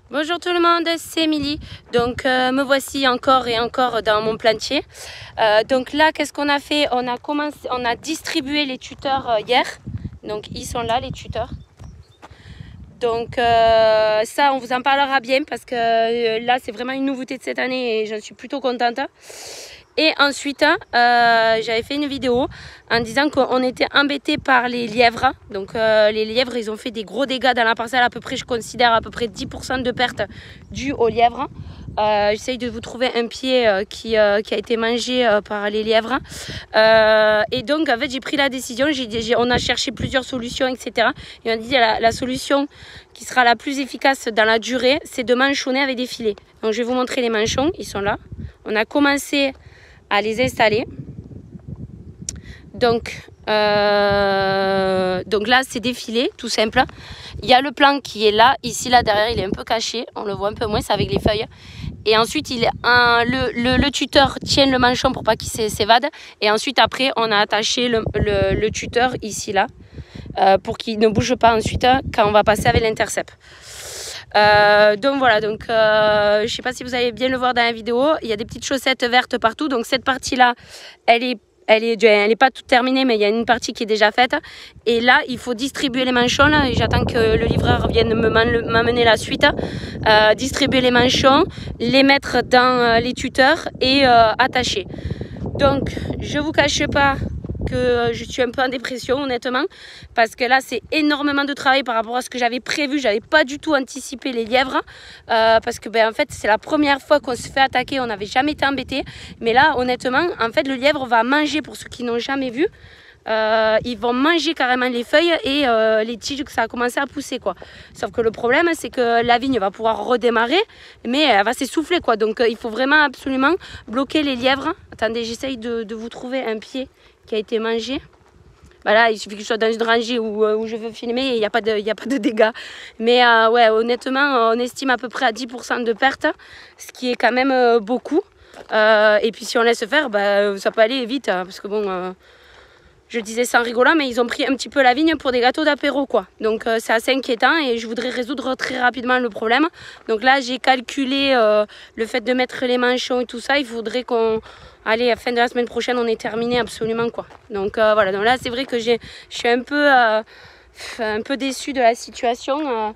Bonjour tout le monde, c'est Émilie. Donc me voici encore et encore dans mon plantier. Donc là, qu'est-ce qu'on a fait? On a distribué les tuteurs hier. Donc ils sont là, les tuteurs. Donc ça, on vous en parlera bien parce que là, c'est vraiment une nouveauté de cette année et j'en suis plutôt contente. Et ensuite, j'avais fait une vidéo en disant qu'on était embêtés par les lièvres. Donc les lièvres, ils ont fait des gros dégâts dans la parcelle, à peu près, je considère à peu près 10% de pertes dues aux lièvres. J'essaye de vous trouver un pied qui a été mangé par les lièvres. Et donc, en fait, j'ai pris la décision, on a cherché plusieurs solutions, etc. Et on a dit la solution qui sera la plus efficace dans la durée, c'est de manchonner avec des filets. Donc, je vais vous montrer les manchons, ils sont là. On a commencé à les installer. Donc là, c'est des filets, tout simple. Il y a le plan qui est là. Ici, là, derrière, il est un peu caché. On le voit un peu moins, c'est avec les feuilles. Et ensuite, le tuteur tient le manchon pour pas qu'il s'évade. Et ensuite, après, on a attaché le tuteur ici, là, pour qu'il ne bouge pas ensuite quand on va passer avec l'intercept. Donc voilà, donc je sais pas si vous allez bien le voir dans la vidéo, il y a des petites chaussettes vertes partout. Donc cette partie là, elle est pas toute terminée, mais il y a une partie qui est déjà faite. Et là, il faut distribuer les manchons là, et j'attends que le livreur vienne m'amener la suite. Distribuer les manchons, les mettre dans les tuteurs et attacher. Donc je vous cache pas que je suis un peu en dépression honnêtement, parce que là c'est énormément de travail par rapport à ce que j'avais prévu. J'avais pas du tout anticipé les lièvres, parce que en fait c'est la première fois qu'on se fait attaquer, on n'avait jamais été embêté, mais là honnêtement en fait le lièvre va manger, pour ceux qui n'ont jamais vu, ils vont manger carrément les feuilles et les tiges que ça a commencé à pousser quoi. Sauf que le problème c'est que la vigne va pouvoir redémarrer, mais elle va s'essouffler quoi. Donc il faut vraiment absolument bloquer les lièvres. Attendez, j'essaye de vous trouver un pied qui a été mangé. Voilà, il suffit que je sois dans une rangée où je veux filmer et il n'y a pas de dégâts. Mais ouais, honnêtement, on estime à peu près à 10% de pertes, ce qui est quand même beaucoup. Et puis si on laisse faire, ça peut aller vite, parce que bon, je disais ça en rigolant, mais ils ont pris un petit peu la vigne pour des gâteaux d'apéro quoi. Donc c'est assez inquiétant et je voudrais résoudre très rapidement le problème. Donc là, j'ai calculé le fait de mettre les manchons et tout ça. Il faudrait qu'on... Allez, à la fin de la semaine prochaine, on est terminé absolument quoi. Donc voilà, donc là c'est vrai que je suis un peu déçue de la situation.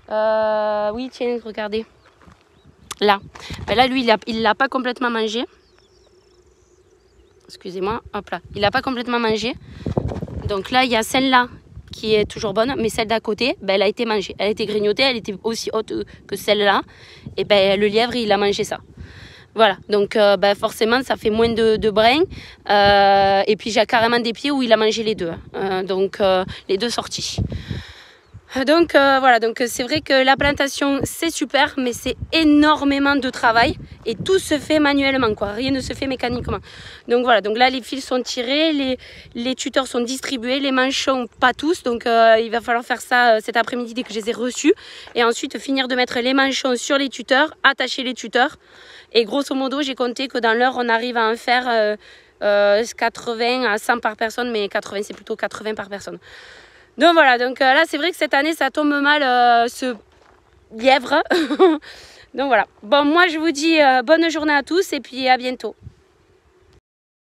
Oui, tiens, regardez. Là, là lui, il l'a pas complètement mangé. Excusez-moi, hop là, il l'a pas complètement mangé. Donc là, il y a celle-là qui est toujours bonne, mais celle d'à côté, elle a été mangée. Elle a été grignotée, elle était aussi haute que celle-là. Et le lièvre, il a mangé ça. Voilà, donc forcément ça fait moins de brins, et puis j'ai carrément des pieds où il a mangé les deux, donc les deux sorties. Donc voilà, donc c'est vrai que la plantation c'est super, mais c'est énormément de travail et tout se fait manuellement quoi, rien ne se fait mécaniquement. Donc voilà, donc là les fils sont tirés, les tuteurs sont distribués, les manchons pas tous, donc il va falloir faire ça cet après-midi dès que je les ai reçus, et ensuite finir de mettre les manchons sur les tuteurs, attacher les tuteurs, et grosso modo j'ai compté que dans l'heure on arrive à en faire 80 à 100 par personne, mais 80 c'est plutôt 80 par personne. Donc voilà, donc là c'est vrai que cette année ça tombe mal ce lièvre. Donc voilà, bon moi je vous dis bonne journée à tous et puis à bientôt.